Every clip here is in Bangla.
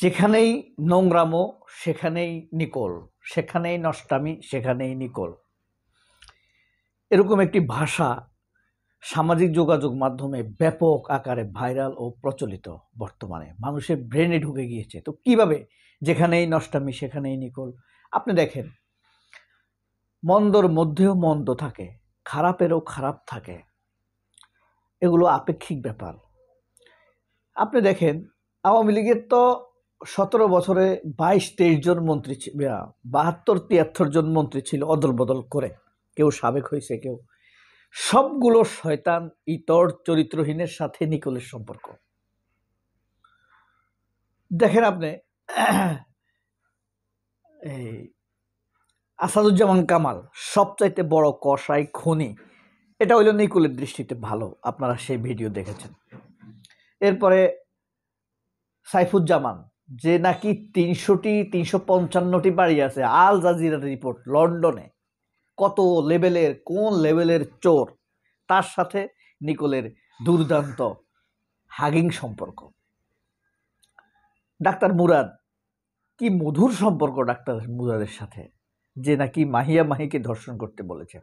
যেখানেই নোংরামো সেখানেই নিকোল, সেখানেই নষ্টামি সেখানেই নিকোল, এরকম একটি ভাষা সামাজিক যোগাযোগ মাধ্যমে ব্যাপক আকারে ভাইরাল ও প্রচলিত। বর্তমানে মানুষের ব্রেনে ঢুকে গিয়েছে। তো কিভাবে যেখানেই নষ্টামি সেখানেই নিকোল? আপনি দেখেন, মন্দর মধ্যেও মন্দ থাকে, খারাপেরও খারাপ থাকে, এগুলো আপেক্ষিক ব্যাপার। আপনি দেখেন, আওয়ামী লীগের তো 17 বছরে 22-23 জন মন্ত্রী, 72-73 জন মন্ত্রী ছিল অদল বদল করে, কেউ সাবেক হয়েছে, কেউ। সবগুলো শয়তান ইতর চরিত্রহীনের সাথে নিকোলের সম্পর্ক। দেখেন আপনি, এই আসাদুজ্জামান কামাল সবচাইতে বড় কসাই খুনি, এটা হইল নিকোলের দৃষ্টিতে ভালো, আপনারা সেই ভিডিও দেখেছেন। এরপরে সাইফুজ্জামান, যে নাকি 350টি বাড়ি আছে, আল জাজিরার রিপোর্ট, লন্ডনে, কত লেভেলের, কোন লেভেলের চোর, তার সাথে নিকোলের দুর্দান্ত হাগিং সম্পর্ক। ডাক্তার মুরাদ, কি মধুর সম্পর্ক ডাক্তার মুরাদের সাথে, যে নাকি মাহিয়া মাহিকে ধর্ষণ করতে বলেছে।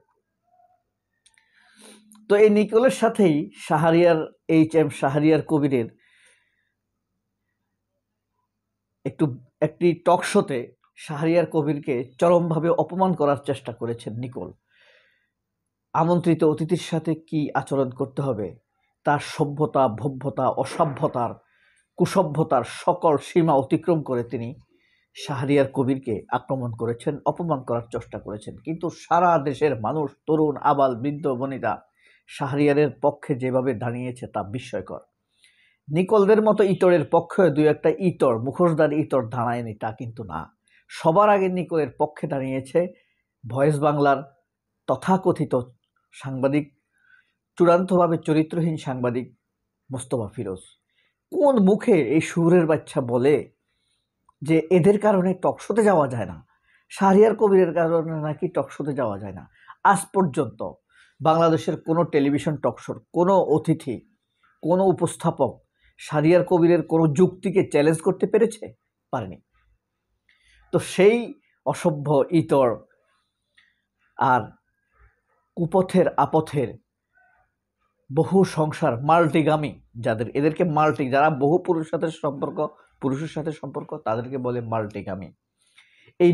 তো এই নিকোলের সাথেই শাহরিয়ার কবিরের একটি টক শোতে শাহরিয়ার কবিরকে চরমভাবে অপমান করার চেষ্টা করেছেন নিকোল। আমন্ত্রিত অতিথির সাথে কি আচরণ করতে হবে, তার সভ্যতা, ভব্যতা, অসভ্যতার, কুসভ্যতার সকল সীমা অতিক্রম করে তিনি শাহরিয়ার কবিরকে আক্রমণ করেছেন, অপমান করার চেষ্টা করেছেন। কিন্তু সারা দেশের মানুষ, তরুণ, আবাল, বৃদ্ধ, বনিতা শাহরিয়ারের পক্ষে যেভাবে দাঁড়িয়েছে তা বিস্ময়কর। নিকোলদের মতো ইতরের পক্ষে দুই একটা ইতর, মুখোশধারী ইতর দাঁড়ায়নি তা কিন্তু না। সবার আগে নিকোলের পক্ষে দাঁড়িয়েছে ভয়েস বাংলার তথাকথিত সাংবাদিক, চূড়ান্তভাবে চরিত্রহীন সাংবাদিক মোস্তফা ফিরোজ। কোন মুখে এই সুরের বাচ্চা বলে যে এদের কারণে টকশোতে যাওয়া যায় না, শাহরিয়ার কবিরের কারণে নাকি টকশোতে যাওয়া যায় না? আজ পর্যন্ত বাংলাদেশের কোনো টেলিভিশন টকশোর কোনো অতিথি, কোনো উপস্থাপক শাহরিয়ার কবিরের কোনো যুক্তিকে চ্যালেঞ্জ করতে পেরেছে? পারেনি। তো সেই অসভ্য, ইতর আর কুপথের আপথের বহু সংসার, মাল্টিগামী, এদেরকে যারা বহু পুরুষের সাথে সম্পর্ক তাদেরকে বলে মাল্টিগামী। এই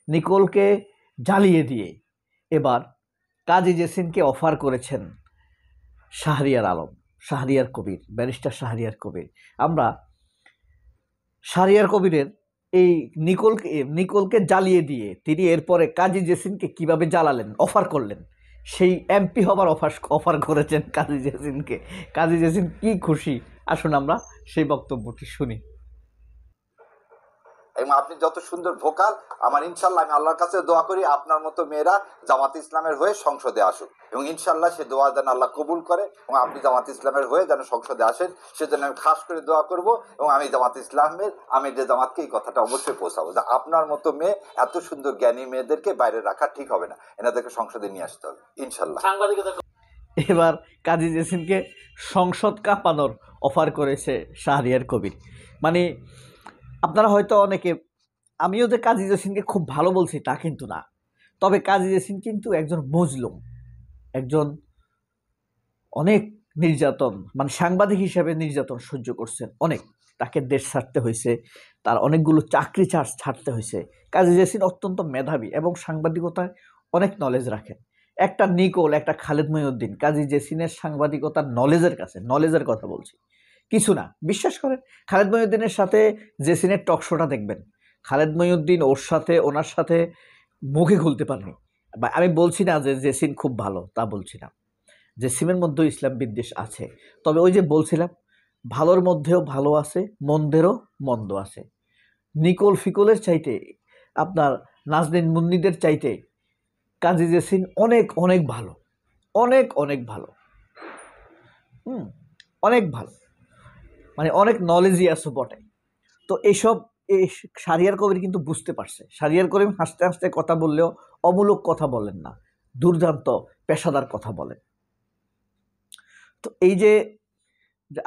নিকোলকে জ্বালিয়ে দিয়ে এবার কাজী জেসিনকে অফার করেছেন শাহরিয়ার কবির, ব্যারিস্টার শাহরিয়ার কবির। আমরা শাহরিয়ার কবিরের এই নিকোলকে জ্বালিয়ে দিয়ে তিনি এরপরে কাজী জেসিনকে কিভাবে জ্বালালেন, অফার করলেন, সেই এমপি হবার অফার করেছেন কাজী জেসিনকে। কাজী জেসিন কি খুশি, আসুন আমরা সেই বক্তব্যটি শুনি। এবং আপনি যত সুন্দর ভোকাল, আমার ইনশাল্লাহ আমি আল্লাহর কাছে দোয়া করি আপনার মতো মেয়েরা জামাত ইসলামের হয়ে সংসদে আসুক, এবং ইনশাল্লাহ সে দোয়া যেন আল্লাহ কবুল করে, এবং আপনি জামাত ইসলামের হয়ে যেন সংসদে আসেন সেজন্য আমি খাস করে দোয়া করব। এবং আমি জামাত ইসলামের আমির জামাতকে এই কথাটা অবশ্যই পৌঁছাবো যে আপনার মতো মেয়ে, এত সুন্দর জ্ঞানী মেয়েদেরকে বাইরে রাখা ঠিক হবে না, এনাদেরকে সংসদে নিয়ে আসতে হবে ইনশাল্লাহ। এবার কাজী জেসিনকে সংসদ কাঁপানোর অফার করেছে শাহরিয়ার কবির। মানে আপনারা হয়তো অনেকে, আমিও যে কাজী জেসিনকে খুব ভালো বলছি তা কিন্তু না, তবে কাজী জেসিন কিন্তু একজন মজলুম, একজন অনেক নির্যাতন, মানে সাংবাদিক হিসেবে নির্যাতন সহ্য করছেন অনেক, তাকে দেশ ছাড়তে হয়েছে, তার অনেকগুলো চাকরি ছাড়তে হয়েছে। কাজী জেসিন অত্যন্ত মেধাবী এবং সাংবাদিকতায় অনেক নলেজ রাখেন। একটা নিকোল, একটা খালেদ মহিউদ্দিন কাজী জেসিনের সাংবাদিকতার নলেজের কথা বলছি, কিছু না, বিশ্বাস করেন। খালেদ মহিউদ্দিনের সাথে জেসিনের টকশোটা দেখবেন, খালেদ মহিউদ্দিন ওনার সাথে মুখে খুলতে পারেনি। আমি বলছি না যে জেসিন খুব ভালো, তা বলছি না, জেসিমের মধ্যেও ইসলাম বিদ্বেষ আছে, তবে ওই যে বলছিলাম, ভালোর মধ্যেও ভালো আছে, মন্দেরও মন্দ আছে। নিকোল ফিকোলের চাইতে, আপনার নাজনীন মুন্নিদের চাইতে কাজী জেসিন অনেক অনেক ভালো, অনেক ভালো, অনেক ভালো, মানে অনেক নলেজই আছে বটে। তো এইসব শাহরিয়ার কবির কিন্তু বুঝতে পারছে। শাহরিয়ার কবির হাসতে হাসতে কথা বললেও অমূলক কথা বলেন না, দুর্দান্ত পেশাদার কথা বলেন। তো এই যে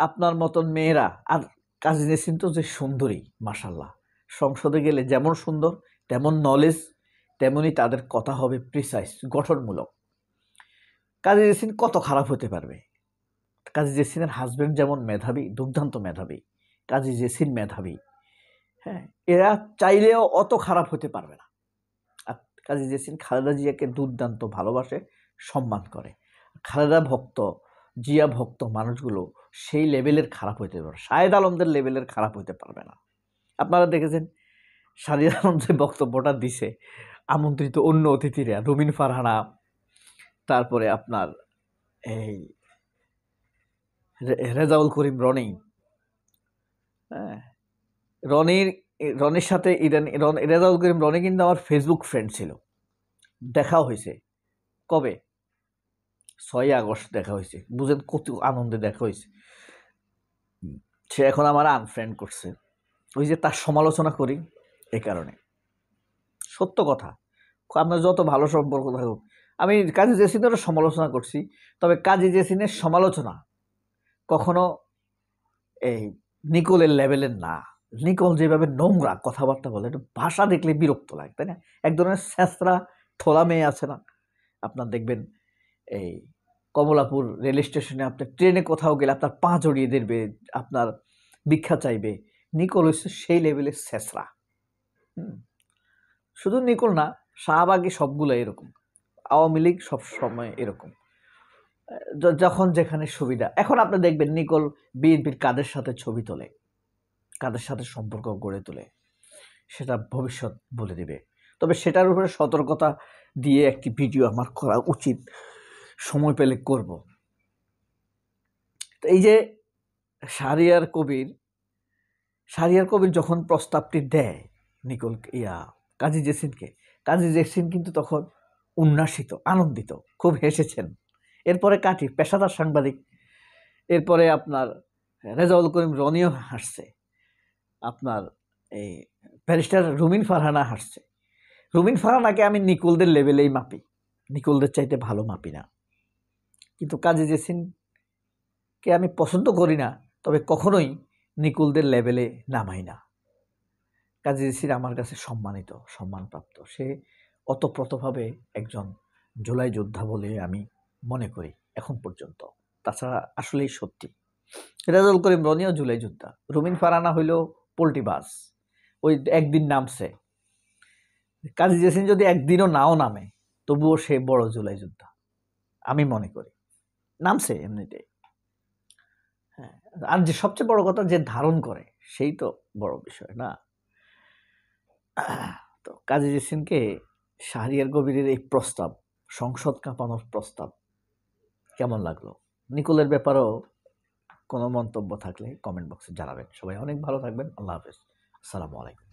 আপনার মতন মেয়েরা, আর কাজী জেসিন তো যে সুন্দরী, মাশাল্লাহ, সংসদে গেলে যেমন সুন্দর তেমন নলেজ, তেমনই তাদের কথা হবে প্রিসাইজ, গঠনমূলক। কাজী জেসিন কত খারাপ হতে পারবে? কাজী জেসিনের হাজবেন্ড যেমন মেধাবী, দুর্দান্ত মেধাবী, কাজী জেসিন মেধাবী, হ্যাঁ, এরা চাইলেও অত খারাপ হতে পারবে না। আর কাজী জেসিন খালেদা জিয়াকে দুর্দান্ত ভালোবাসে, সম্মান করে। খালেদা ভক্ত, জিয়া ভক্ত মানুষগুলো সেই লেভেলের খারাপ হইতে পারবে, শাহেদ আলমদের লেভেলের খারাপ হইতে পারবে না। আপনারা দেখেছেন শাহেদ আলম যে বক্তব্যটা দিছে, আমন্ত্রিত অন্য অতিথিরা রুমিন ফারহানা, তারপরে আপনার এই রেজাউল করিম রনি, হ্যাঁ, রনির সাথে রেজাউল করিম রনি কিন্তু আমার ফেসবুক ফ্রেন্ড ছিল, দেখাও হয়েছে। কবে? 6 আগস্ট দেখা হয়েছে। বুঝেন কত আনন্দে দেখা হয়েছে। সে এখন আমার আনফ্রেন্ড করছে, ওই যে তার সমালোচনা করি এই কারণে। সত্য কথা, আপনার যত ভালো সম্পর্ক থাকুক, আমি কাজী জেসিনেরও সমালোচনা করছি, তবে কাজী জেসিনের সমালোচনা কখনো এই নিকোলের লেভেলের না। নিকোল যেভাবে নোংরা কথাবার্তা বলে, একটু ভাষা দেখলে বিরক্ত লাগে, তাই না? এক ধরনের স্যাঁচরা থোলা মেয়ে আছে না, আপনার দেখবেন এই কমলাপুর রেল স্টেশনে, আপনার ট্রেনে কোথাও গেলে আপনার পা জড়িয়ে দেবে, আপনার ভিক্ষা চাইবে। নিকোল হচ্ছে সেই লেভেলের স্যাঁচরা। শুধু নিকোল না, শাহবাগী সবগুলো এরকম, আওয়ামী লীগ সবসময় এরকম, যখন যেখানে সুবিধা। এখন আপনি দেখবেন নিকোল বিএনপির কাদের সাথে ছবি তোলে, কাদের সাথে সম্পর্ক গড়ে তোলে, সেটা ভবিষ্যৎ বলে দিবে। তবে সেটার উপরে সতর্কতা দিয়ে একটি ভিডিও আমার করা উচিত, সময় পেলে করব। তো এই যে শাহরিয়ার কবির যখন প্রস্তাবটি দেয় নিকোল কাজী জেসিনকে, কাজী জেসিন কিন্তু তখন উল্লাসিত, আনন্দিত, খুব হেসেছেন। এরপরে পেশাদার সাংবাদিক, এরপরে আপনার রেজাউল করিম রনিও হাসছে, আপনার এই ব্যারিস্টার রুমিন ফারহানা হাসছে। রুমিন ফারহানাকে আমি নিকোলদের লেভেলেই মাপি, নিকোলদের চাইতে ভালো মাপি না। কিন্তু কাজী জেসিনকে আমি পছন্দ করি না, তবে কখনোই নিকোলদের লেভেলে নামাই না। কাজী জেসিন আমার কাছে সম্মানপ্রাপ্ত। সে অতপ্রতভাবে একজন জুলাই যোদ্ধা বলে আমি মনে করি এখন পর্যন্ত। তাছাড়া আসলেই সত্যি রেজাউল করিম রনিও জুলাই যোদ্ধা, রুমিন ফারহানা হইল পোল্টিবাজ, ওই একদিন নামছে। কাজী জেসিন যদি একদিনও নাও নামে, তবুও সে বড় জুলাই যোদ্ধা আমি মনে করি, নামছে এমনিতে। হ্যাঁ, আর যে সবচেয়ে বড় কথা, যে ধারণ করে সেই তো বড় বিষয় না। তো কাজী জেসিনকে শাহরিয়ার কবিরের এই প্রস্তাব, সংসদ কাঁপানোর প্রস্তাব কেমন লাগলো? নিকোলের ব্যাপারেও কোনো মন্তব্য থাকলে কমেন্ট বক্সে জানাবেন। সবাই অনেক ভালো থাকবেন। আল্লাহ হাফেজ। আসসালামু আলাইকুম।